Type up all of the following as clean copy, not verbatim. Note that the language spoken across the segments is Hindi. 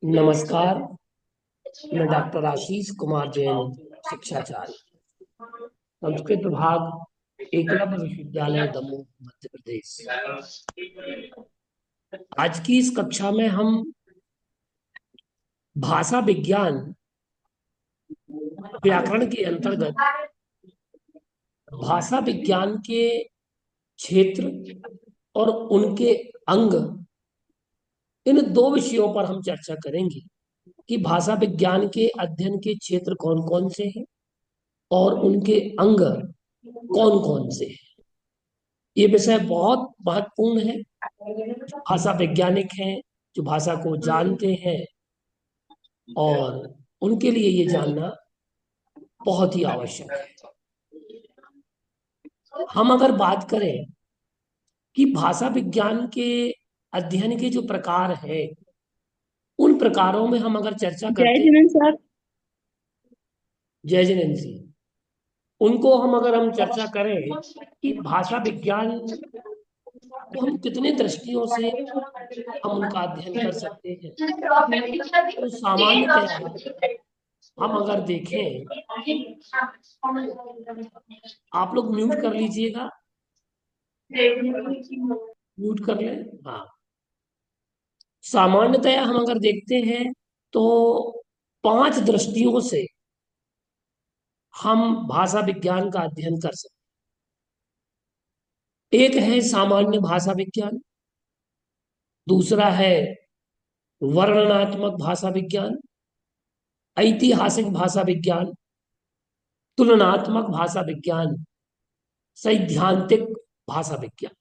नमस्कार। मैं डॉक्टर आशीष कुमार जैन, शिक्षाचार्य, संस्कृत विभाग, एकलव्य विश्वविद्यालय दमोह, मध्य प्रदेश। आज की इस कक्षा में हम भाषा विज्ञान व्याकरण के अंतर्गत भाषा विज्ञान के क्षेत्र और उनके अंग, इन दो विषयों पर हम चर्चा करेंगे कि भाषा विज्ञान के अध्ययन के क्षेत्र कौन कौन से हैं और उनके अंग कौन कौन से हैं। ये विषय बहुत महत्वपूर्ण है। भाषा वैज्ञानिक हैं जो भाषा को जानते हैं, और उनके लिए ये जानना बहुत ही आवश्यक है। हम अगर बात करें कि भाषा विज्ञान के अध्ययन के जो प्रकार है, उन प्रकारों में हम अगर चर्चा जय करते, जिनेन्द्र सर। जय जिनेन्द्र जी, उनको हम चर्चा करें कि भाषा विज्ञान को हम कितने दृष्टियों से हम उनका अध्ययन कर सकते हैं। तो सामान्यतया हम अगर देखें, आप लोग म्यूट कर लीजिएगा, म्यूट कर लें। हाँ, सामान्यतया हम अगर देखते हैं तो 5 दृष्टियों से हम भाषा विज्ञान का अध्ययन कर सकते हैं। एक है सामान्य भाषा विज्ञान, दूसरा है वर्णनात्मक भाषा विज्ञान, ऐतिहासिक भाषा विज्ञान, तुलनात्मक भाषा विज्ञान, सैद्धांतिक भाषा विज्ञान।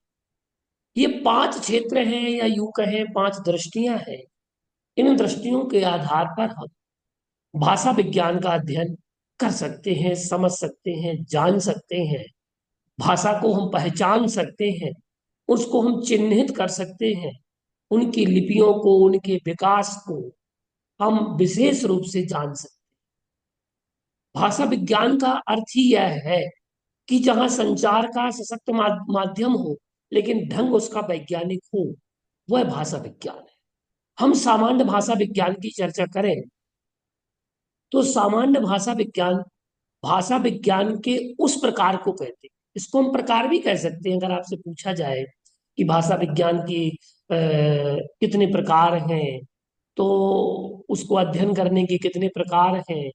ये 5 क्षेत्र हैं, या यूं कहें 5 दृष्टियां हैं। इन दृष्टियों के आधार पर हम भाषा विज्ञान का अध्ययन कर सकते हैं, समझ सकते हैं, जान सकते हैं। भाषा को हम पहचान सकते हैं, उसको हम चिन्हित कर सकते हैं, उनकी लिपियों को, उनके विकास को हम विशेष रूप से जान सकते हैं। भाषा विज्ञान का अर्थ ही यह है कि जहां संचार का सशक्त माध्यम हो, लेकिन ढंग उसका वैज्ञानिक हो, वह भाषा विज्ञान है। हम सामान्य भाषा विज्ञान की चर्चा करें तो सामान्य भाषा विज्ञान के उस प्रकार को कहते हैं। इसको हम प्रकार भी कह सकते हैं। अगर आपसे पूछा जाए कि भाषा विज्ञान की कितने प्रकार हैं, तो उसको अध्ययन करने के कितने प्रकार हैं,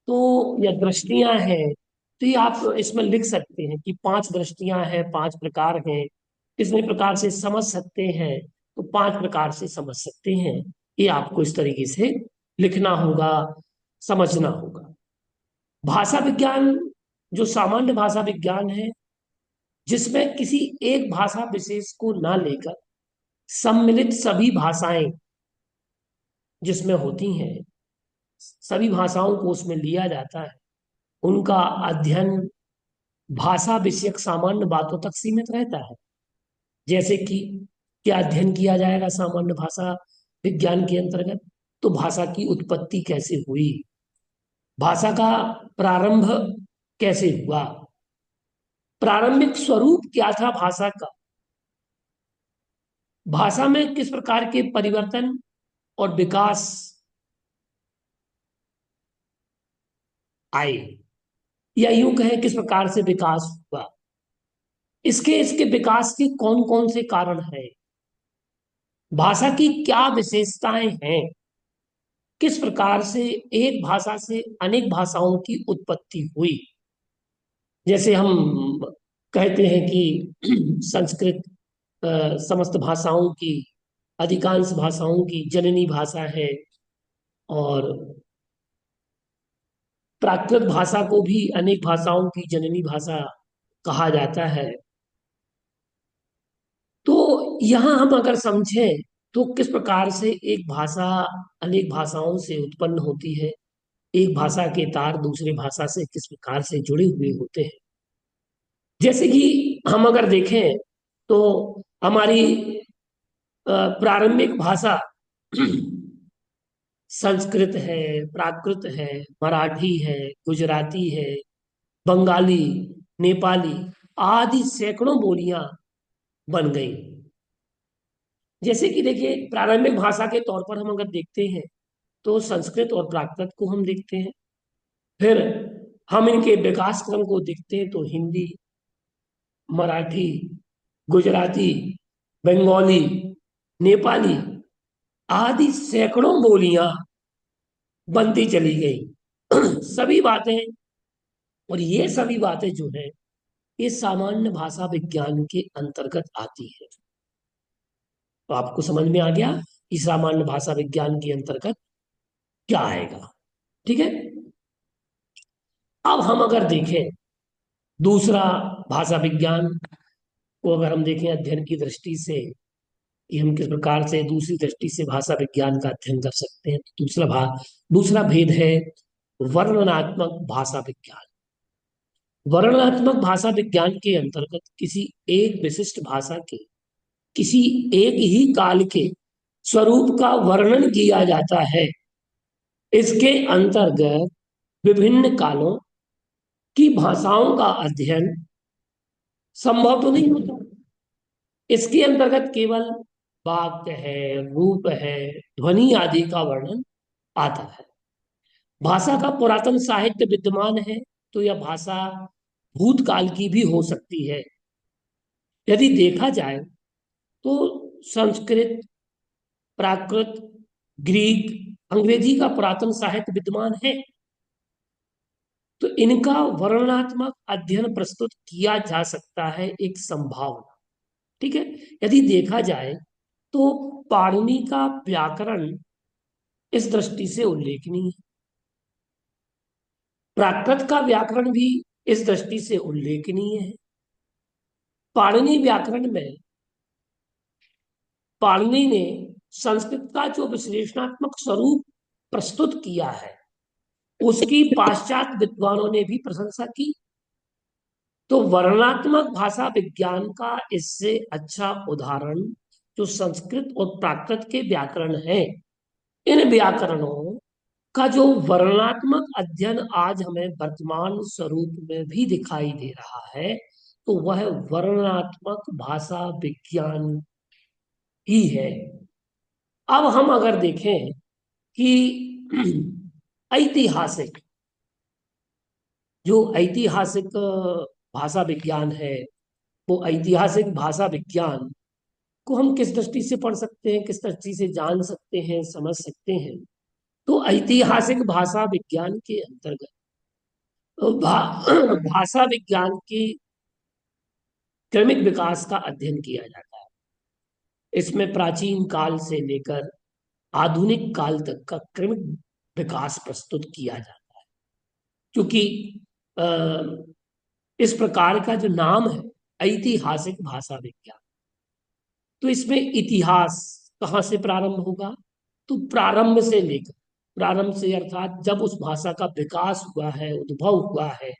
तो या दृष्टियां हैं, तो ये आप इसमें लिख सकते हैं कि 5 दृष्टियां हैं, 5 प्रकार हैं। कितने प्रकार से समझ सकते हैं, तो 5 प्रकार से समझ सकते हैं। ये आपको इस तरीके से लिखना होगा, समझना होगा। भाषा विज्ञान जो सामान्य भाषा विज्ञान है, जिसमें किसी एक भाषा विशेष को ना लेकर सम्मिलित सभी भाषाएं जिसमें होती हैं, सभी भाषाओं को उसमें लिया जाता है, उनका अध्ययन भाषा विषयक सामान्य बातों तक सीमित रहता है। जैसे कि क्या अध्ययन किया जाएगा सामान्य भाषा विज्ञान के अंतर्गत? तो भाषा की उत्पत्ति कैसे हुई, भाषा का प्रारंभ कैसे हुआ, प्रारंभिक स्वरूप क्या था भाषा का, भाषा में किस प्रकार के परिवर्तन और विकास आए, या यूं कहें किस प्रकार से विकास हुआ, इसके इसके विकास के कौन कौन से कारण हैं, भाषा की क्या विशेषताएं हैं, किस प्रकार से एक भाषा से अनेक भाषाओं की उत्पत्ति हुई। जैसे हम कहते हैं कि संस्कृत समस्त भाषाओं की, अधिकांश भाषाओं की जननी भाषा है, और प्राकृत भाषा को भी अनेक भाषाओं की जननी भाषा कहा जाता है। तो यहाँ हम अगर समझें तो किस प्रकार से एक भाषा अनेक भाषाओं से उत्पन्न होती है, एक भाषा के तार दूसरे भाषा से किस प्रकार से जुड़े हुए होते हैं। जैसे कि हम अगर देखें तो हमारी प्रारंभिक भाषा संस्कृत है, प्राकृत है, मराठी है, गुजराती है, बंगाली, नेपाली आदि सैकड़ों बोलियां बन गई। जैसे कि देखिए, प्रारंभिक भाषा के तौर पर हम अगर देखते हैं तो संस्कृत और प्राकृत को हम देखते हैं। फिर हम इनके विकास क्रम को देखते हैं तो हिंदी, मराठी, गुजराती, बंगाली, नेपाली आदि सैकड़ों बोलियां बनती चली गई। सभी बातें, और ये सभी बातें जो है ये सामान्य भाषा विज्ञान के अंतर्गत आती है। तो आपको समझ में आ गया कि सामान्य भाषा विज्ञान के अंतर्गत क्या आएगा। ठीक है। अब हम अगर देखें दूसरा भाषा विज्ञान को, अगर हम देखें अध्ययन की दृष्टि से कि हम किस प्रकार से दूसरी दृष्टि से भाषा विज्ञान का अध्ययन कर सकते हैं, तो दूसरा भेद है वर्णनात्मक भाषा विज्ञान। वर्णनात्मक भाषा विज्ञान के अंतर्गत किसी एक विशिष्ट भाषा के किसी एक ही काल के स्वरूप का वर्णन किया जाता है। इसके अंतर्गत विभिन्न कालों की भाषाओं का अध्ययन संभव तो नहीं होता। इसके अंतर्गत केवल वाक्य है, रूप है, ध्वनि आदि का वर्णन आता है। भाषा का पुरातन साहित्य विद्यमान है तो यह भाषा भूतकाल की भी हो सकती है। यदि देखा जाए तो संस्कृत, प्राकृत, ग्रीक, अंग्रेजी का पुरातन साहित्य विद्यमान है, तो इनका वर्णनात्मक अध्ययन प्रस्तुत किया जा सकता है, एक संभावना। ठीक है। यदि देखा जाए तो पाणिनि का व्याकरण इस दृष्टि से उल्लेखनीय है। प्राकृत का व्याकरण भी इस दृष्टि से उल्लेखनीय है। पाणिनि व्याकरण में पाणिनि ने संस्कृत का जो विश्लेषणात्मक स्वरूप प्रस्तुत किया है उसकी पाश्चात्य विद्वानों ने भी प्रशंसा की। तो वर्णनात्मक भाषा विज्ञान का इससे अच्छा उदाहरण जो संस्कृत और प्राकृत के व्याकरण है, इन व्याकरणों का जो वर्णनात्मक अध्ययन आज हमें वर्तमान स्वरूप में भी दिखाई दे रहा है, तो वह वर्णनात्मक भाषा विज्ञान ही है। अब हम अगर देखें कि ऐतिहासिक जो ऐतिहासिक भाषा विज्ञान है, वो ऐतिहासिक भाषा विज्ञान को हम किस दृष्टि से पढ़ सकते हैं, किस दृष्टि से जान सकते हैं, समझ सकते हैं। तो ऐतिहासिक भाषा विज्ञान के अंतर्गत भाषा विज्ञान की क्रमिक विकास का अध्ययन किया जाता है। इसमें प्राचीन काल से लेकर आधुनिक काल तक का क्रमिक विकास प्रस्तुत किया जाता है। क्योंकि अ, इस प्रकार का जो नाम है ऐतिहासिक भाषा विज्ञान, तो इसमें इतिहास कहाँ से प्रारंभ होगा, तो प्रारंभ से अर्थात जब उस भाषा का विकास हुआ है, उद्भव हुआ है,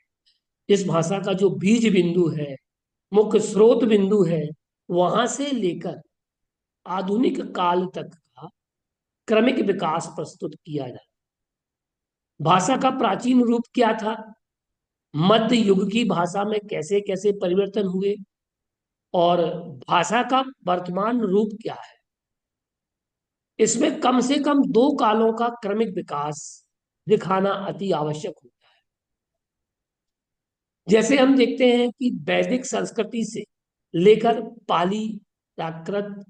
इस भाषा का जो बीज बिंदु है, मुख्य स्रोत बिंदु है, वहां से लेकर आधुनिक काल तक का क्रमिक विकास प्रस्तुत किया जाए। भाषा का प्राचीन रूप क्या था, मध्य युग की भाषा में कैसे कैसे परिवर्तन हुए, और भाषा का वर्तमान रूप क्या है, इसमें कम से कम दो कालों का क्रमिक विकास दिखाना अति आवश्यक होता है। जैसे हम देखते हैं कि वैदिक संस्कृति से लेकर पाली, प्राकृत,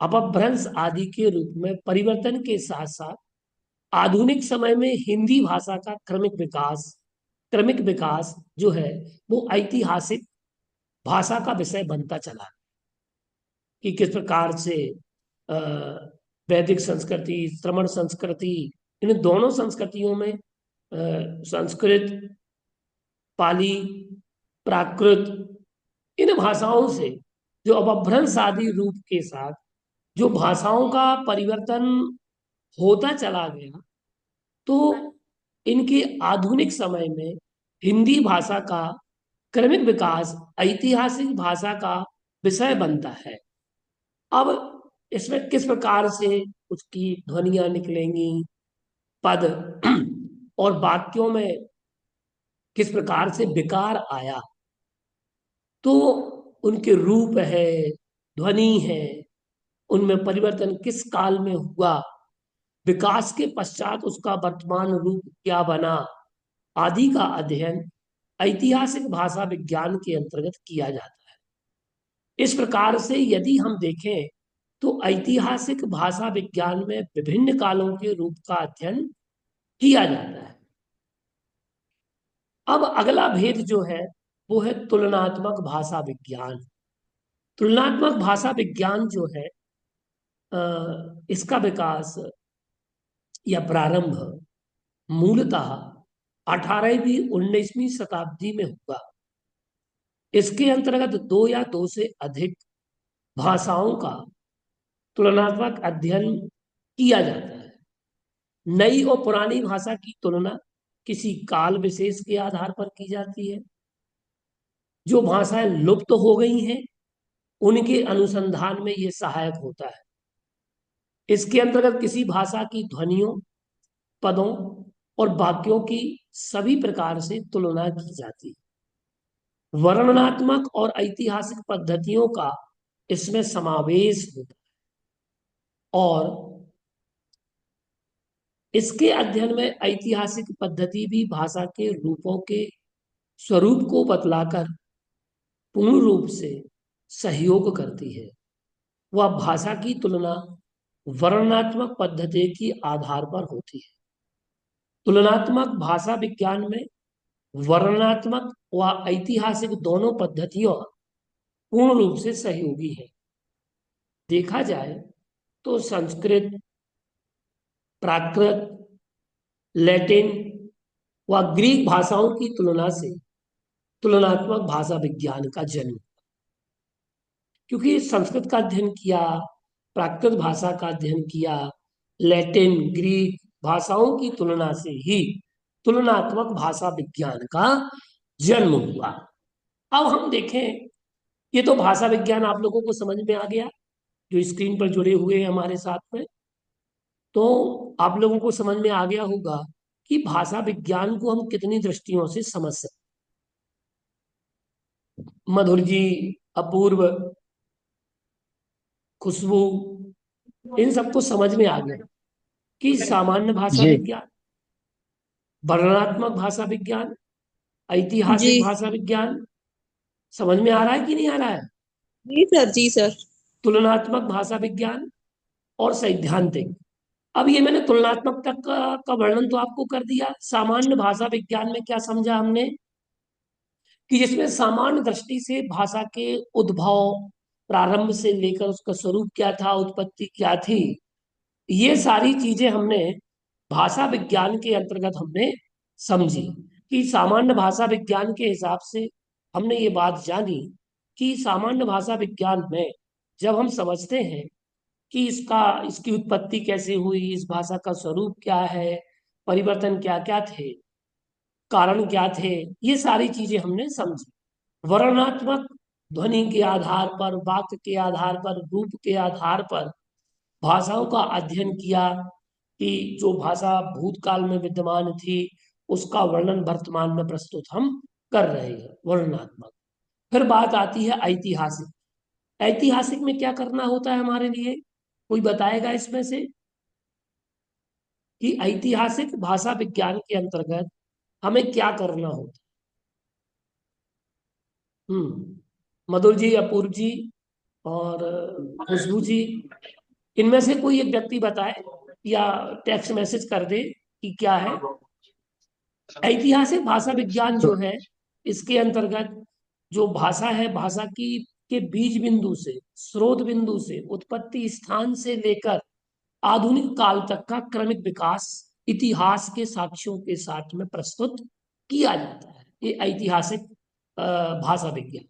अपभ्रंश आदि के रूप में परिवर्तन के साथ साथ आधुनिक समय में हिंदी भाषा का क्रमिक विकास जो है वो ऐतिहासिक भाषा का विषय बनता चला, कि किस प्रकार से अ, वैदिक संस्कृति, श्रमण संस्कृति, इन दोनों संस्कृतियों में संस्कृत, पाली, प्राकृत, इन भाषाओं से जो अपभ्रंश आदि रूप के साथ जो भाषाओं का परिवर्तन होता चला गया, तो इनके आधुनिक समय में हिंदी भाषा का क्रमिक विकास ऐतिहासिक भाषा का विषय बनता है। अब इसमें किस प्रकार से उसकी ध्वनियां निकलेंगी, पद और वाक्यों में किस प्रकार से विकार आया, तो उनके रूप है, ध्वनि है, उनमें परिवर्तन किस काल में हुआ, विकास के पश्चात उसका वर्तमान रूप क्या बना आदि का अध्ययन ऐतिहासिक भाषा विज्ञान के अंतर्गत किया जाता है। इस प्रकार से यदि हम देखें तो ऐतिहासिक भाषा विज्ञान में विभिन्न कालों के रूप का अध्ययन किया जाता है। अब अगला भेद जो है वो है तुलनात्मक भाषा विज्ञान। तुलनात्मक भाषा विज्ञान जो है इसका विकास या प्रारंभ मूलतः 18वीं 19वीं शताब्दी में हुआ। इसके अंतर्गत दो या दो से अधिक भाषाओं का तुलनात्मक अध्ययन किया जाता है। नई और पुरानी भाषा की तुलना किसी काल विशेष के आधार पर की जाती है। जो भाषाएं लुप्त हो गई हैं उनके अनुसंधान में ये सहायक होता है। इसके अंतर्गत किसी भाषा की ध्वनियों, पदों और वाक्यों की सभी प्रकार से तुलना की जाती है। वर्णनात्मक और ऐतिहासिक पद्धतियों का इसमें समावेश होता है और इसके अध्ययन में ऐतिहासिक पद्धति भी भाषा के रूपों के स्वरूप को बतलाकर पूर्ण रूप से सहयोग करती है। वह भाषा की तुलना वर्णनात्मक पद्धति के आधार पर होती है। तुलनात्मक भाषा विज्ञान में वर्णनात्मक व ऐतिहासिक दोनों पद्धतियों पूर्ण रूप से सहयोगी है। देखा जाए तो संस्कृत, प्राकृत, लैटिन व ग्रीक भाषाओं की तुलना से तुलनात्मक भाषा विज्ञान का जन्म, क्योंकि संस्कृत का अध्ययन किया, प्राकृत भाषा का अध्ययन किया, लैटिन, ग्रीक भाषाओं की तुलना से ही तुलनात्मक भाषा विज्ञान का जन्म हुआ। अब हम देखें, ये तो भाषा विज्ञान आप लोगों को समझ में आ गया जो स्क्रीन पर जुड़े हुए हैं हमारे साथ में। तो आप लोगों को समझ में आ गया होगा कि भाषा विज्ञान को हम कितनी दृष्टियों से समझ सकते। मधुर जी, अपूर्व, खुशबू, इन सबको समझ में आ गया कि सामान्य भाषा जी विज्ञान, वर्णनात्मक भाषा विज्ञान, जी ऐतिहासिक भाषा विज्ञान समझ में आ रहा है कि नहीं आ रहा है? जी सर, जी सर। तुलनात्मक भाषा विज्ञान और सैद्धांतिक। अब ये मैंने तुलनात्मक तक का वर्णन तो आपको कर दिया। सामान्य भाषा विज्ञान में क्या समझा हमने कि जिसमें सामान्य दृष्टि से भाषा के उद्भव, प्रारंभ से लेकर उसका स्वरूप क्या था, उत्पत्ति क्या थी, ये सारी चीजें हमने भाषा विज्ञान के अंतर्गत हमने समझी। कि सामान्य भाषा विज्ञान के हिसाब से हमने ये बात जानी कि सामान्य भाषा विज्ञान में जब हम समझते हैं कि इसकी उत्पत्ति कैसे हुई, इस भाषा का स्वरूप क्या है, परिवर्तन क्या क्या थे, कारण क्या थे, ये सारी चीजें हमने समझी। वर्णनात्मक ध्वनि के आधार पर, वाक्य के आधार पर, रूप के आधार पर भाषाओं का अध्ययन किया कि जो भाषा भूतकाल में विद्यमान थी उसका वर्णन वर्तमान में प्रस्तुत हम कर रहे हैं, वर्णनात्मक। फिर बात आती है ऐतिहासिक। ऐतिहासिक में क्या करना होता है हमारे लिए, कोई बताएगा इसमें से कि ऐतिहासिक भाषा विज्ञान के अंतर्गत हमें क्या करना होता है? मधुर जी, अपूर्व जी और खुशबू जी, इनमें से कोई एक व्यक्ति बताए या टेक्स्ट मैसेज कर दे कि क्या है। ऐतिहासिक भाषा विज्ञान जो तो है इसके अंतर्गत जो भाषा है, भाषा की के बीज बिंदु से, स्रोत बिंदु से, उत्पत्ति स्थान से लेकर आधुनिक काल तक का क्रमिक विकास इतिहास के साक्ष्यों के साथ में प्रस्तुत किया जाता है। ये ऐतिहासिक भाषा विज्ञान।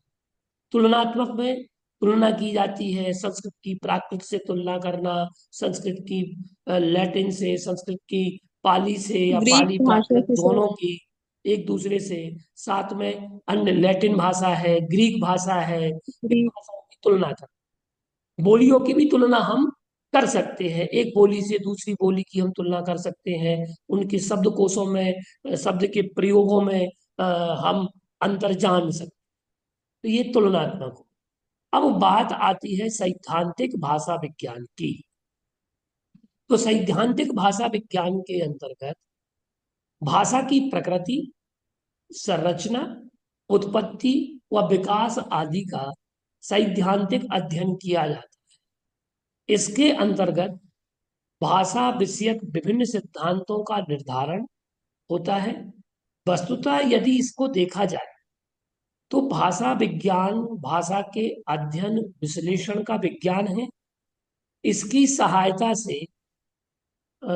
तुलनात्मक में तुलना की जाती है, संस्कृत की प्राकृत से तुलना करना, संस्कृत की लैटिन से, संस्कृत की पाली से या ग्रीक पाली भाषा प्राकृत से सर। दोनों की एक दूसरे से, साथ में अन्य लैटिन भाषा है, ग्रीक भाषा है, इन ग्रीक। भाषाओं की तुलना कर, बोलियों की भी तुलना हम कर सकते हैं। एक बोली से दूसरी बोली की हम तुलना कर सकते हैं, उनके शब्दकोशों में, शब्द के प्रयोगों में अ, हम अंतर जान सकते हैं। तो ये तुलनात्मक हो। अब बात आती है सैद्धांतिक भाषा विज्ञान की। तो सैद्धांतिक भाषा विज्ञान के अंतर्गत भाषा की प्रकृति, संरचना, उत्पत्ति व विकास आदि का सैद्धांतिक अध्ययन किया जाता है। इसके अंतर्गत भाषा विषयक विभिन्न सिद्धांतों का निर्धारण होता है। वस्तुतः यदि इसको देखा जाए तो भाषा विज्ञान भाषा के अध्ययन विश्लेषण का विज्ञान है। इसकी सहायता से अ,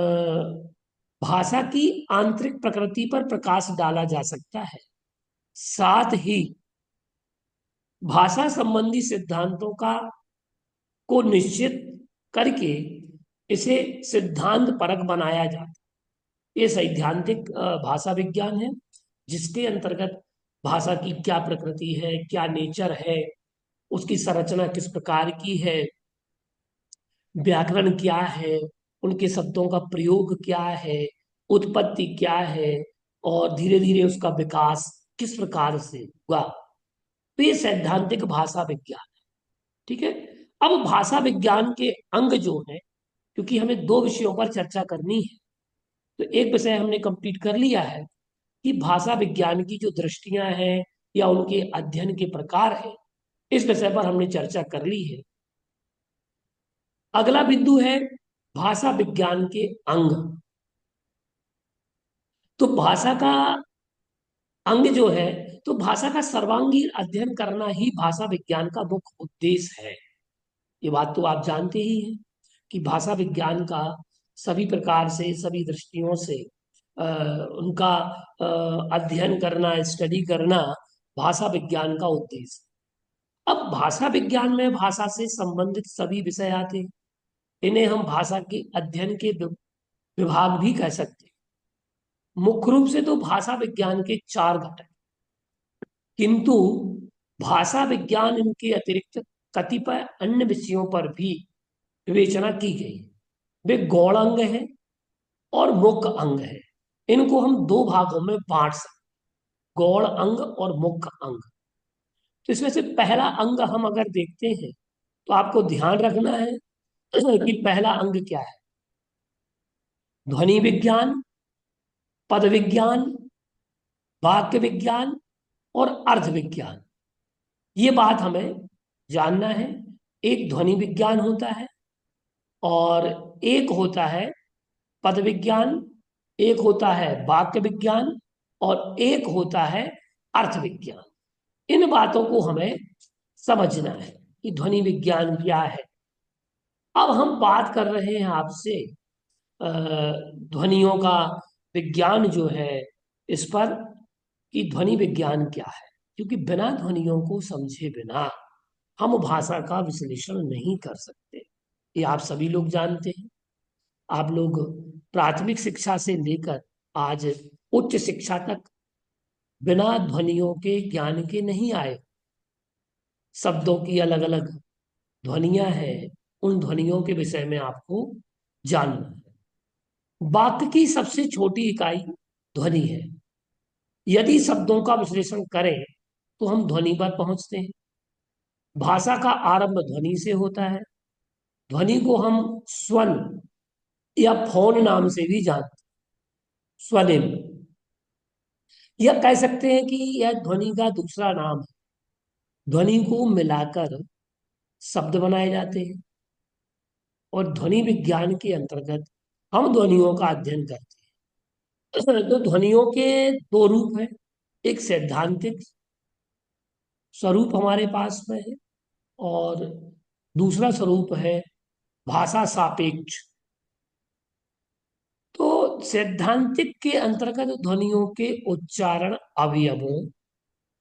भाषा की आंतरिक प्रकृति पर प्रकाश डाला जा सकता है। साथ ही भाषा संबंधी सिद्धांतों का को निश्चित करके इसे सिद्धांत परक बनाया जाता है। ये सैद्धांतिक भाषा विज्ञान है, जिसके अंतर्गत भाषा की क्या प्रकृति है, क्या नेचर है, उसकी संरचना किस प्रकार की है, व्याकरण क्या है, उनके शब्दों का प्रयोग क्या है, उत्पत्ति क्या है, और धीरे धीरे उसका विकास किस प्रकार से हुआ। तो ये सैद्धांतिक भाषा विज्ञान। ठीक है। अब भाषा विज्ञान के अंग जो है, क्योंकि हमें दो विषयों पर चर्चा करनी है, तो एक विषय हमने कंप्लीट कर लिया है कि भाषा विज्ञान की जो दृष्टियां हैं या उनके अध्ययन के प्रकार है, इस विषय पर हमने चर्चा कर ली है। अगला बिंदु है भाषा विज्ञान के अंग। तो भाषा का अंग जो है, तो भाषा का सर्वांगीण अध्ययन करना ही भाषा विज्ञान का मुख्य उद्देश्य है। ये बात तो आप जानते ही हैं कि भाषा विज्ञान का सभी प्रकार से, सभी दृष्टियों से उनका अध्ययन करना, स्टडी करना भाषा विज्ञान का उद्देश्य है। अब भाषा विज्ञान में भाषा से संबंधित सभी विषय आते हैं। इन्हें हम भाषा के अध्ययन के विभाग भी कह सकते हैं। मुख्य रूप से तो भाषा विज्ञान के चार घटक, किंतु भाषा विज्ञान इनके अतिरिक्त कतिपय अन्य विषयों पर भी विवेचना की गई है। वे गौण अंग है और मुख्य अंग है। इनको हम दो भागों में बांट सकते, गौण अंग और मुख्य अंग। तो इसमें से पहला अंग हम अगर देखते हैं तो आपको ध्यान रखना है कि पहला अंग क्या है। ध्वनि विज्ञान, पद विज्ञान, वाक्य विज्ञान और अर्थ विज्ञान, ये बात हमें जानना है। एक ध्वनि विज्ञान होता है और एक होता है पद विज्ञान, एक होता है वाक्य विज्ञान और एक होता है अर्थ विज्ञान। इन बातों को हमें समझना है कि ध्वनि विज्ञान क्या है। अब हम बात कर रहे हैं आपसे ध्वनियों का विज्ञान जो है इस पर, कि ध्वनि विज्ञान क्या है। क्योंकि बिना ध्वनियों को समझे बिना हम भाषा का विश्लेषण नहीं कर सकते। ये आप सभी लोग जानते हैं। आप लोग प्राथमिक शिक्षा से लेकर आज उच्च शिक्षा तक बिना ध्वनियों के ज्ञान के नहीं आए। शब्दों की अलग अलग ध्वनियां हैं, उन ध्वनियों के विषय में आपको जानना है। वाक्य की सबसे छोटी इकाई ध्वनि है। यदि शब्दों का विश्लेषण करें तो हम ध्वनि पर पहुंचते हैं। भाषा का आरंभ ध्वनि से होता है। ध्वनि को हम स्वन या फोन नाम से भी जानते हैं, स्वनिम, या कह सकते हैं कि यह ध्वनि का दूसरा नाम है। ध्वनि को मिलाकर शब्द बनाए जाते हैं और ध्वनि विज्ञान के अंतर्गत हम ध्वनियों का अध्ययन करते हैं। तो ध्वनियों के दो रूप हैं। एक सैद्धांतिक स्वरूप हमारे पास में है और दूसरा स्वरूप है भाषा सापेक्ष। तो सैद्धांतिक के अंतर्गत ध्वनियों के उच्चारण अवयवों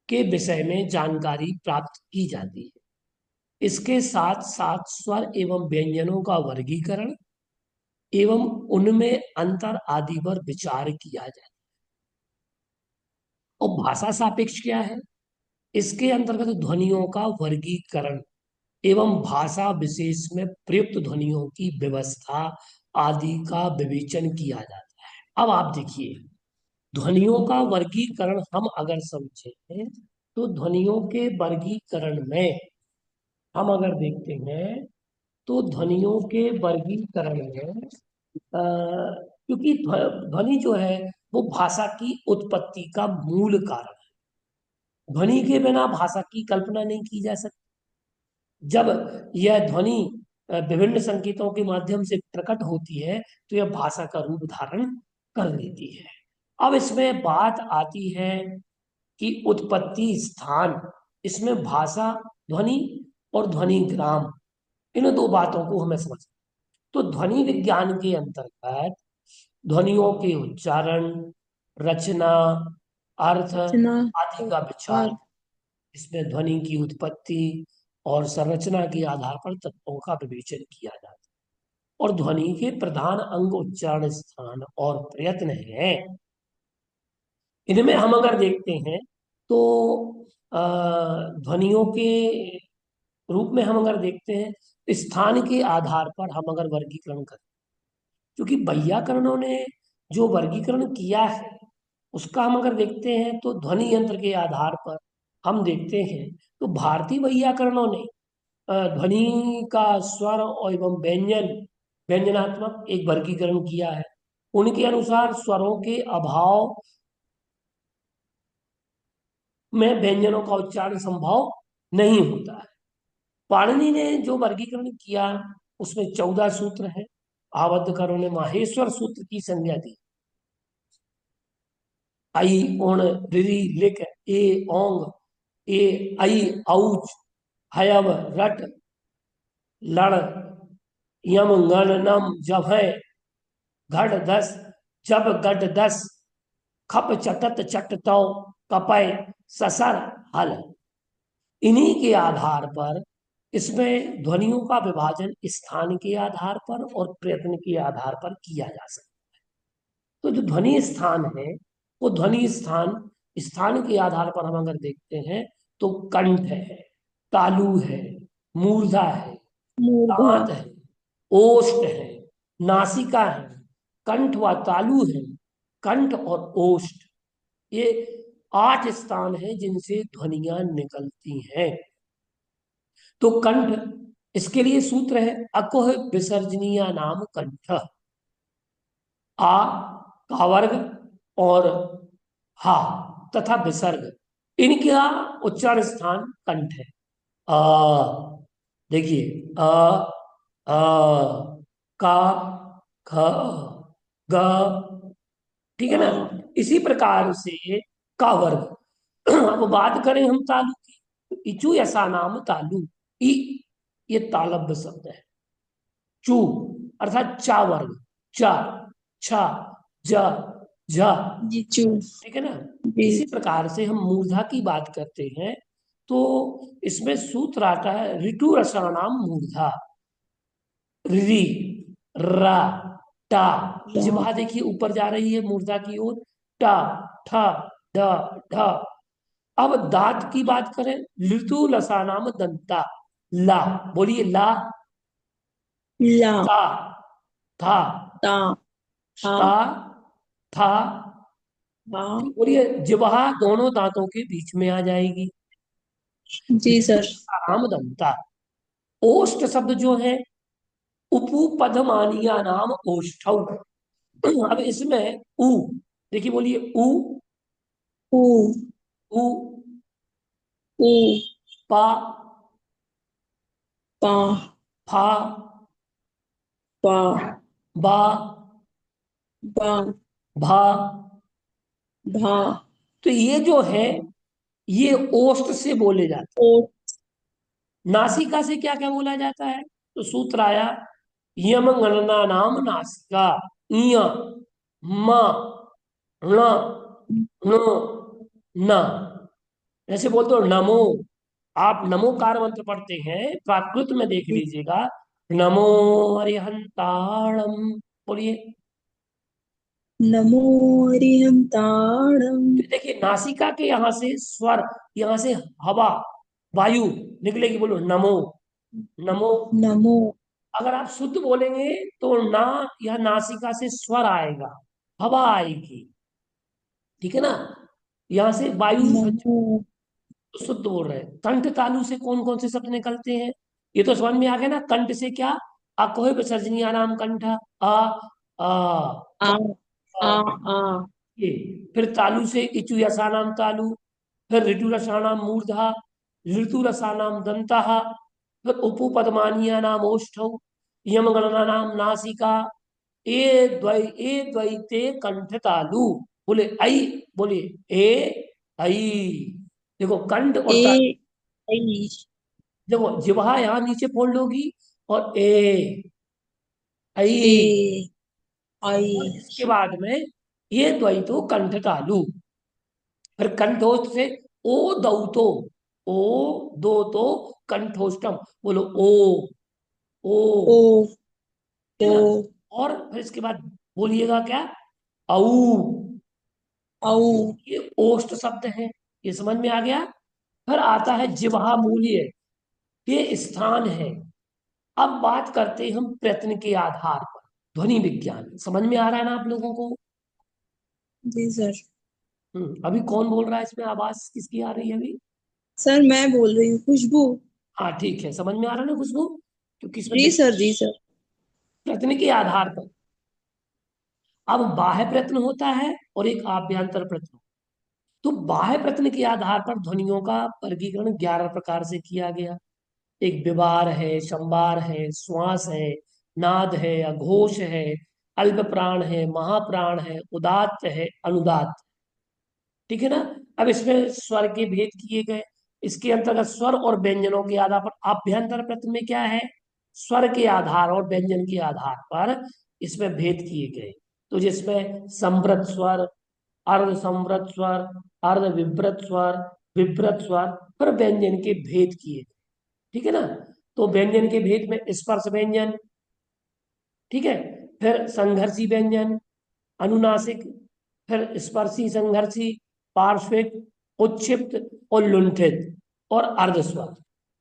के विषय में जानकारी प्राप्त की जाती है। इसके साथ साथ स्वर एवं व्यंजनों का वर्गीकरण एवं उनमें अंतर आदि पर विचार किया जाता है। और भाषा सापेक्ष क्या है? इसके अंतर्गत ध्वनियों का वर्गीकरण एवं भाषा विशेष में प्रयुक्त ध्वनियों की व्यवस्था आदि का विवेचन किया जाता है। अब आप देखिए, ध्वनियों का वर्गीकरण हम अगर समझें तो ध्वनियों के वर्गीकरण में हम अगर देखते हैं तो ध्वनियों के वर्गीकरण में क्योंकि ध्वनि जो है वो भाषा की उत्पत्ति का मूल कारण है। ध्वनि के बिना भाषा की कल्पना नहीं की जा सकती। जब यह ध्वनि विभिन्न संकेतों के माध्यम से प्रकट होती है तो यह भाषा का रूप धारण कर लेती है। अब इसमें बात आती है कि उत्पत्ति स्थान, इसमें भाषा, ध्वनि और ध्वनि ग्राम, इन दो बातों को हमें समझ। तो ध्वनि विज्ञान के अंतर्गत ध्वनियों के उच्चारण, रचना, अर्थ रचना आदि का विचार, और इसमें ध्वनि की उत्पत्ति और संरचना के आधार पर तत्वों का विवेचन किया जाता है। और ध्वनि के प्रधान अंग उच्चारण स्थान और प्रयत्न है। इनमें हम अगर देखते हैं तो ध्वनियों के रूप में हम अगर देखते हैं, स्थान के आधार पर हम अगर वर्गीकरण करें, क्योंकि वैयाकरणों ने जो वर्गीकरण किया है उसका हम अगर देखते हैं तो ध्वनि यंत्र के आधार पर हम देखते हैं तो भारतीय वैयाकरणों ने ध्वनि का स्वर और एवं व्यंजनात्मक एक वर्गीकरण किया है। उनके अनुसार स्वरों के अभाव में व्यंजनों का उच्चारण संभव नहीं होता है। पाणिनि ने जो वर्गीकरण किया उसमें 14 सूत्र है। आबद्धकरों ने माहेश्वर सूत्र की संज्ञा दी। आई ओण रिरी लिक ए ओंग ए आई औच हयव रट लड़ यम गण नम जभय घट दस जब गट दस खप चटत चटतौ कपय ससर हल। इन्हीं के आधार पर इसमें ध्वनियों का विभाजन स्थान के आधार पर और प्रयत्न के आधार पर किया जा सकता है। तो जो ध्वनि स्थान है वो ध्वनि स्थान, स्थान के आधार पर हम अगर देखते हैं तो कंठ है, तालु है, मूर्धा है, मूर्धा। दांत है, ओष्ठ है, नासिका है, कंठ व तालु है, कंठ और ओष्ठ, ये 8 स्थान है जिनसे ध्वनियां निकलती हैं। तो कंठ, इसके लिए सूत्र है अकुह विसर्जनीय नाम कंठ। आ का वर्ग और हा तथा विसर्ग, इनका उच्चारण स्थान कंठ है। आ, देखिए अ का, ख, ग, ठीक है ना। इसी प्रकार से का वर्ग। अब बात करें हम तालु की, तो इचु ऐसा नाम तालु। ई, ये तालब्य शब्द है। चू अर्थात चा वर्ग, चा, छा, ज, झ, जीचू। ठीक है ना। जी। इसी प्रकार से हम मूर्धा की बात करते हैं तो इसमें सूत्र आता है ऋतु रसाणाम मूर्धा। री, रा, टा, जिह्वा देखिए ऊपर जा रही है मूर्धा की ओर, टा, ठा, ढ, ढ। अब दांत की बात करें, ऋतु लसानाम दंता। ला, बोलिए ला, ला। ता, था, ता। हा। ता, था, हा। बोलिए जिह्वा दोनों दांतों के बीच में आ जाएगी। जी सर। राम दंता। ओष्ठ शब्द जो है उपपदमानिया नाम ओष्ठौ। अब इसमें उ, देखिए बोलिए उ, ऊ। उ, ऊ। पा, पा। फा, पा। बा, बा। भा। भा। तो ये जो है ये ओष्ठ से बोले जाते ओ। हैं। नासिका से क्या क्या बोला जाता है, तो सूत्र आया यम गणना नाम नासिका। इय, म, ण, ण, न। ऐसे बोलते हो नमो, आप नमोकार मंत्र पढ़ते हैं प्राकृत में देख लीजिएगा, नमो अरिहंताणम, बोलिए। नमो हरिहंताणम। तो देखिए नासिका के यहाँ से स्वर, यहाँ से हवा, वायु निकलेगी, बोलो नमो। नमो, नमो। अगर आप शुद्ध बोलेंगे तो ना, यह नासिका से स्वर आएगा, हवा आएगी, ठीक है ना। यहाँ से वायु नमो। शुद्ध बोल रहे हैं। कंठ तालु से कौन कौन से शब्द निकलते हैं, ये तो समझ में आ गया ना। कंठ से क्या, अकोह विसर्जनीय नाम कंठ, अ, आ, आ आ आ, आ ये। फिर तालु से इचु यसानाम तालु, फिर ऋतु रसानाम मूर्धा, ऋतु रसानाम दंता, फिर उपपदमानिया नाम ओष्ठौ, यम गणना नाम नासिका, ए द्वैते कंठ तालु। बोले आई, बोले ए आई। देखो कंठ और ए तालु, आई देखो जिह्वा यहाँ नीचे फोल्ड होगी, और ए ए आई। आई और इसके बाद में ये द्वैतो कंठ तालु। फिर कंठोष्ठ से ओ दौतो, ओ दो तो कंठोष्टम। बोलो ओ, ओ, ओ है ओ ना। और फिर इसके बाद बोलिएगा क्या, औ। औ ये ओष्ठ शब्द है, ये समझ में आ गया। फिर आता है जिह्वा मूल्य, ये स्थान है। अब बात करते हैं हम प्रयत्न के आधार पर, ध्वनि विज्ञान। समझ में आ रहा है ना आप लोगों को। जी सर। अभी कौन बोल रहा है इसमें, आवाज किसकी आ रही है अभी। सर मैं बोल रही हूँ, खुशबू। हाँ ठीक है, समझ में आ रहा है ना खुशबू, क्योंकि इसमें जी सर, जी सर। प्रयत्न के आधार पर। अब बाह्य प्रयत्न होता है और एक आभ्यंतर प्रयत्न। तो बाह्य प्रयत्न के आधार पर ध्वनियों का वर्गीकरण 11 प्रकार से किया गया। एक विवार है, संवार है, श्वास है, नाद है, अघोष है, अल्प प्राण है, महाप्राण है, उदात्त है, अनुदात्त। ठीक है ना। अब इसमें स्वर के भेद किए गए। इसके अंतर्गत स्वर और व्यंजनों के आधार पर आभ्यंतर प्रयत्न में क्या है, स्वर के आधार और व्यंजन के आधार पर इसमें भेद किए गए। तो जिसमें संवृत स्वर, अर्ध संवृत स्वर, अर्ध विव्रत स्वर, विव्रत स्वर, पर व्यंजन के भेद किए गए। ठीक है ना। तो व्यंजन के भेद में स्पर्श व्यंजन, ठीक है, फिर संघर्षी व्यंजन, अनुनासिक, फिर स्पर्शी संघर्षी, पार्श्विक, उच्छिप्त और लुंठित, और अर्धस्वर।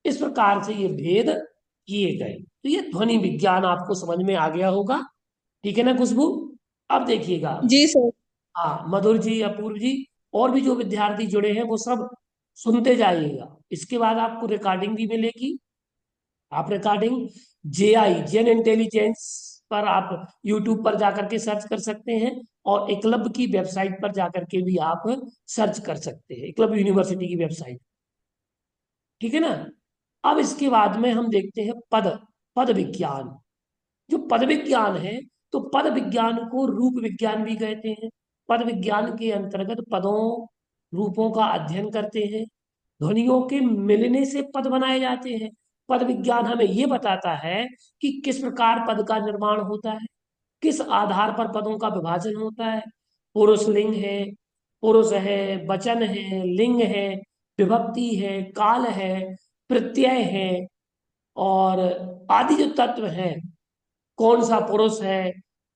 इस प्रकार से ये भेद किए गए। तो ये ध्वनि विज्ञान आपको समझ में आ गया होगा। ठीक है ना खुशबू। अब देखिएगा, जी सर। हाँ मधुर जी, अपूर्व जी, और भी जो विद्यार्थी जुड़े हैं वो सब सुनते जाइएगा। इसके बाद आपको रिकॉर्डिंग भी मिलेगी। आप रिकॉर्डिंग जेआई, जेन इंटेलिजेंस पर आप यूट्यूब पर जाकर के सर्च कर सकते हैं, और एकलव्य की वेबसाइट पर जाकर के भी आप सर्च कर सकते हैं, एकलव्य यूनिवर्सिटी की वेबसाइट। ठीक है ना। अब इसके बाद में हम देखते हैं पद, पद विज्ञान। जो पद विज्ञान है, तो पद विज्ञान को रूप विज्ञान भी कहते हैं। पद विज्ञान के अंतर्गत पदों, रूपों का अध्ययन करते हैं। ध्वनियों के मिलने से पद बनाए जाते हैं। पद विज्ञान हमें ये बताता है कि किस प्रकार पद का निर्माण होता है, किस आधार पर पदों का विभाजन होता है। पुरुष लिंग है, पुरुष है, वचन है, लिंग है, विभक्ति है, काल है, प्रत्यय है, और आदि जो तत्व हैं, कौन सा पुरुष है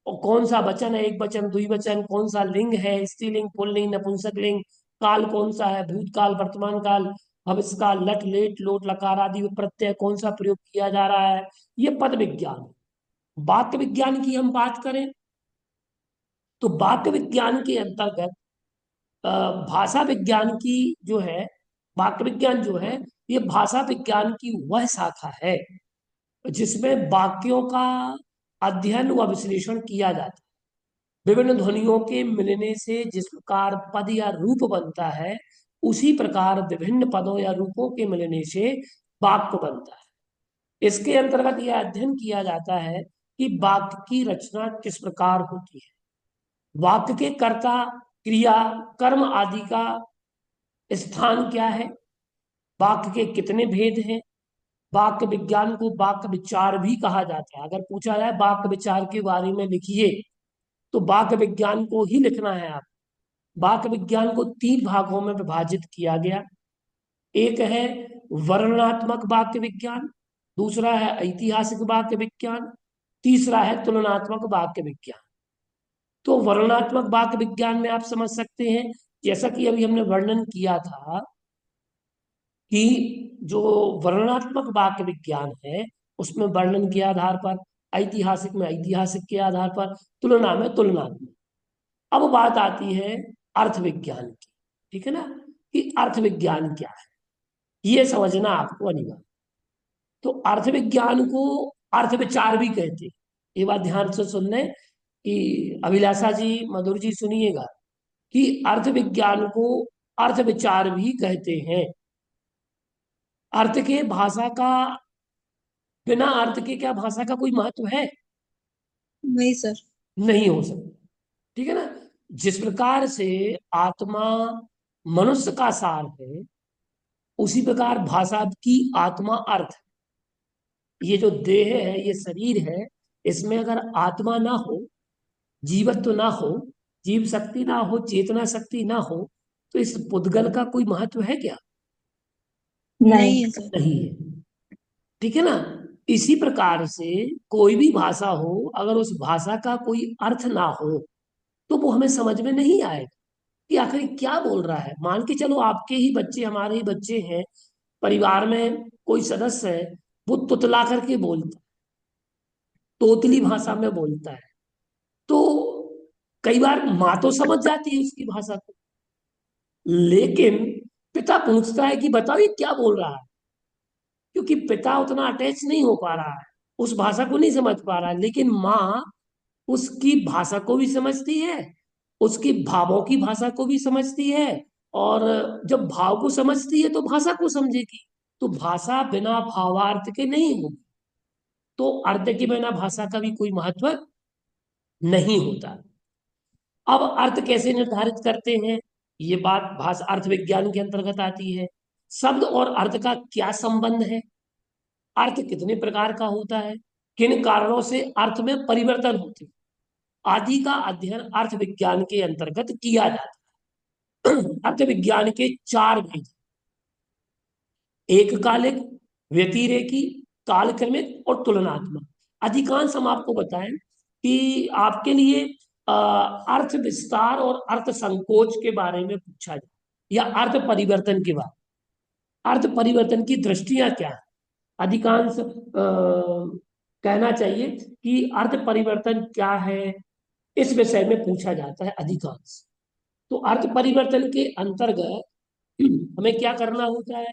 और कौन सा वचन है, एक वचन, द्विवचन, कौन सा लिंग है, स्त्रीलिंग, पुल्लिंग, नपुंसक लिंग, काल कौन सा है, भूतकाल, वर्तमान काल, भविष्यकाल, लट लेट लोट लकार आदि प्रत्यय कौन सा प्रयोग किया जा रहा है। ये पद विज्ञान है। वाक्य विज्ञान की हम बात करें, तो वाक्य विज्ञान के अंतर्गत अ, भाषा विज्ञान की जो है, वाक्य विज्ञान जो है, ये भाषा विज्ञान की वह शाखा है जिसमें वाक्यों का अध्ययन व विश्लेषण किया जाता है। विभिन्न ध्वनियों के मिलने से जिस प्रकार पद या रूप बनता है, उसी प्रकार विभिन्न पदों या रूपों के मिलने से वाक्य बनता है। इसके अंतर्गत यह अध्ययन किया जाता है कि वाक्य की रचना किस प्रकार होती है, वाक्य के कर्ता, क्रिया, कर्म आदि का स्थान क्या है, वाक्य के कितने भेद हैं। वाक्य विज्ञान को वाक्य विचार भी कहा जाता है। अगर पूछा जाए वाक्य विचार के बारे में लिखिए, तो वाक्य विज्ञान को ही लिखना है आप। वाक्य विज्ञान को 3 भागों में विभाजित किया गया। एक है वर्णनात्मक वाक्य विज्ञान, दूसरा है ऐतिहासिक वाक्य विज्ञान, तीसरा है तुलनात्मक वाक्य विज्ञान। तो वर्णनात्मक वाक्य विज्ञान में आप समझ सकते हैं, जैसा कि अभी हमने वर्णन किया था, कि जो वर्णनात्मक वाक्य विज्ञान है, उसमें वर्णन के आधार पर, ऐतिहासिक में ऐतिहासिक के आधार पर, तुलना में तुलनात्मक। अब बात आती है अर्थ विज्ञान की। ठीक है ना, कि अर्थ विज्ञान क्या है, ये समझना आपको अनिवार्य। तो अर्थ विज्ञान को अर्थ विचार भी कहते हैं। ये बात ध्यान से सुन लें, कि अभिलाषा जी, मधुर जी सुनिएगा, कि अर्थ विज्ञान को अर्थ विचार भी कहते हैं। अर्थ के भाषा का, बिना अर्थ के क्या भाषा का कोई महत्व है? नहीं सर। नहीं हो सकता। ठीक है ना। जिस प्रकार से आत्मा मनुष्य का सार है, उसी प्रकार भाषा की आत्मा अर्थ है। ये जो देह है, ये शरीर है, इसमें अगर आत्मा ना हो, जीवत्व ना हो, जीव शक्ति ना हो, चेतना शक्ति ना हो, तो इस पुद्गल का कोई महत्व है क्या? नहीं है सर। नहीं है। ठीक है ना। इसी प्रकार से कोई भी भाषा हो, अगर उस भाषा का कोई अर्थ ना हो, तो वो हमें समझ में नहीं आएगा कि आखिर क्या बोल रहा है। मान के चलो आपके ही बच्चे, हमारे ही बच्चे हैं, परिवार में कोई सदस्य है, वो तुतला करके बोलता है, तोतली भाषा में बोलता है, तो कई बार माँ तो समझ जाती है उसकी भाषा को, लेकिन पिता पूछता है कि बताओ ये क्या बोल रहा है, क्योंकि पिता उतना अटैच नहीं हो पा रहा है, उस भाषा को नहीं समझ पा रहा है। लेकिन माँ उसकी भाषा को भी समझती है, उसकी भावों की भाषा को भी समझती है, और जब भाव को समझती है तो भाषा को समझेगी। तो भाषा बिना भावार्थ के नहीं होगी, तो अर्थ के बिना भाषा का भी कोई महत्व नहीं होता। अब अर्थ कैसे निर्धारित करते हैं, ये बात भाषा अर्थ विज्ञान के अंतर्गत आती है। शब्द और अर्थ का क्या संबंध है, अर्थ कितने प्रकार का होता है, किन कारणों से अर्थ में परिवर्तन होते हैं, आदि का अध्ययन अर्थ विज्ञान के अंतर्गत किया जाता है। अर्थ विज्ञान के चार भेद: एककालिक, व्यतिरेकी, कालक्रमिक और तुलनात्मक। अधिकांश हम आपको बताएं कि आपके लिए अर्थ विस्तार और अर्थ संकोच के बारे में पूछा जाए, या अर्थ परिवर्तन के बारे, अर्थ परिवर्तन की दृष्टियां क्या है। अधिकांश कहना चाहिए कि अर्थ परिवर्तन क्या है, इस विषय में पूछा जाता है अधिकांश। तो अर्थ परिवर्तन के अंतर्गत हमें क्या करना होता है,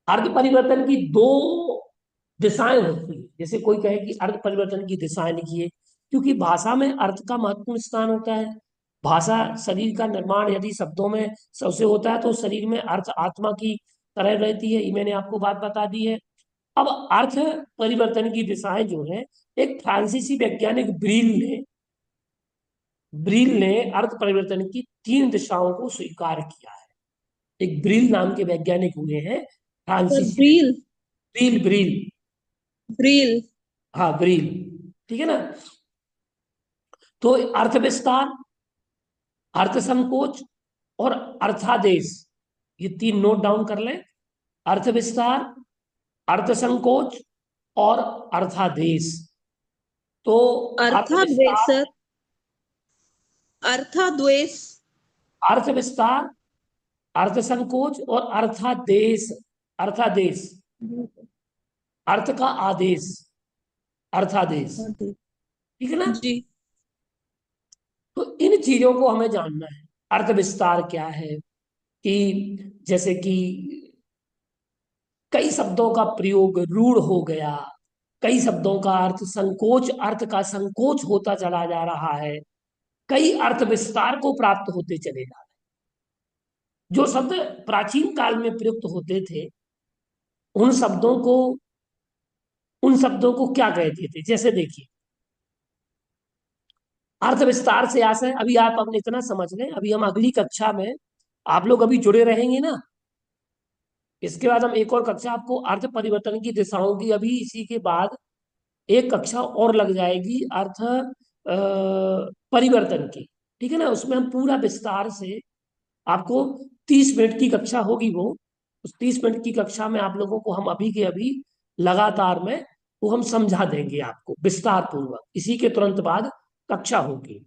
अर्थ परिवर्तन की दो दिशाएं होती है। जैसे कोई कहे कि अर्थ परिवर्तन की दिशाएं लिखिए, क्योंकि भाषा में अर्थ का महत्वपूर्ण स्थान होता है। भाषा शरीर का निर्माण यदि शब्दों में सबसे होता है, तो शरीर में अर्थ आत्मा की तरह रहती है, ये मैंने आपको बात बता दी है। अब अर्थ परिवर्तन की दिशाएं जो है, एक फ्रांसीसी वैज्ञानिक ब्रील ने अर्थ परिवर्तन की तीन दिशाओं को स्वीकार किया है। एक ब्रील नाम के वैज्ञानिक हुए हैं, सर फ्रांसीसी। ब्रील। ब्रील ब्रील। ब्रील। हाँ, ब्रील। ठीक है ना। तो अर्थ विस्तार, अर्थ संकोच और अर्थादेश, ये तीन नोट डाउन कर लें। अर्थ विस्तार, अर्थ संकोच और अर्थादेश। तो अर्थ अर्थाद्वेष विस्तार, सर। अर्थाद्वेष। अर्थ विस्तार, अर्थ संकोच और अर्थादेश। अर्थादेश, अर्थ का आदेश, अर्थादेश। ठीक है ना। जी। तो इन चीजों को हमें जानना है। अर्थ विस्तार क्या है, कि जैसे कि कई शब्दों का प्रयोग रूढ़ हो गया, कई शब्दों का अर्थ संकोच, अर्थ का संकोच होता चला जा रहा है, कई अर्थ विस्तार को प्राप्त होते चले जा रहे हैं। जो शब्द प्राचीन काल में प्रयुक्त होते थे, उन शब्दों को क्या कहते थे, जैसे देखिए, अर्थ विस्तार से आशय, अभी आप अपने इतना समझ लें, अभी हम अगली कक्षा में, आप लोग अभी जुड़े रहेंगे ना, इसके बाद हम एक और कक्षा आपको अर्थ परिवर्तन की दिशाओं की, अभी इसी के बाद एक कक्षा और लग जाएगी अर्थ परिवर्तन की। ठीक है ना। उसमें हम पूरा विस्तार से आपको, 30 मिनट की कक्षा होगी वो, उस 30 मिनट की कक्षा में आप लोगों को हम अभी के अभी लगातार में वो हम समझा देंगे आपको विस्तार पूर्वक। इसी के तुरंत बाद कक्षा होगी।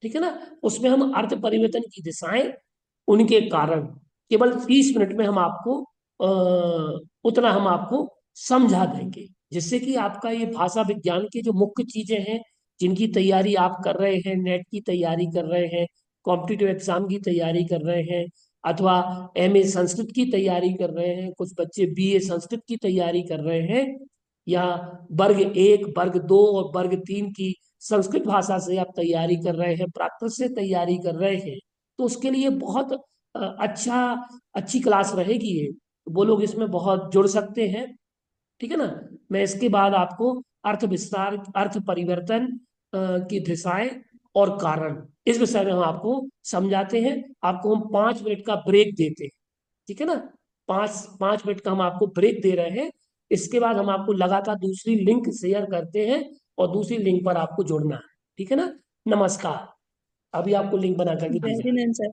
ठीक है ना। उसमें हम अर्थ परिवर्तन की दिशाएं, उनके कारण, केवल 30 मिनट में हम आपको उतना हम आपको समझा देंगे, जिससे कि आपका ये भाषा विज्ञान की जो मुख्य चीजें हैं, जिनकी तैयारी आप कर रहे हैं, नेट की तैयारी कर रहे हैं, कॉम्पिटिटिव एग्जाम की तैयारी कर रहे हैं, अथवा एमए संस्कृत की तैयारी कर रहे हैं, कुछ बच्चे बीए संस्कृत की तैयारी कर रहे हैं, या वर्ग 1, वर्ग 2 और वर्ग 3 की संस्कृत भाषा से आप तैयारी कर रहे हैं, प्राकृत से तैयारी कर रहे हैं, तो उसके लिए बहुत अच्छी क्लास रहेगी ये। वो लोग इसमें बहुत जुड़ सकते हैं। ठीक है ना। मैं इसके बाद आपको अर्थ विस्तार, अर्थ परिवर्तन की दिशाएं और कारण, इस विषय में हम आपको समझाते हैं। आपको हम 5 मिनट का ब्रेक देते हैं। ठीक है ना। 5 5 मिनट का हम आपको ब्रेक दे रहे हैं। इसके बाद हम आपको लगातार दूसरी लिंक शेयर करते हैं और दूसरी लिंक पर आपको जुड़ना है। ठीक है ना। नमस्कार। अभी आपको लिंक बना करके जय भेजा। हिंद सर।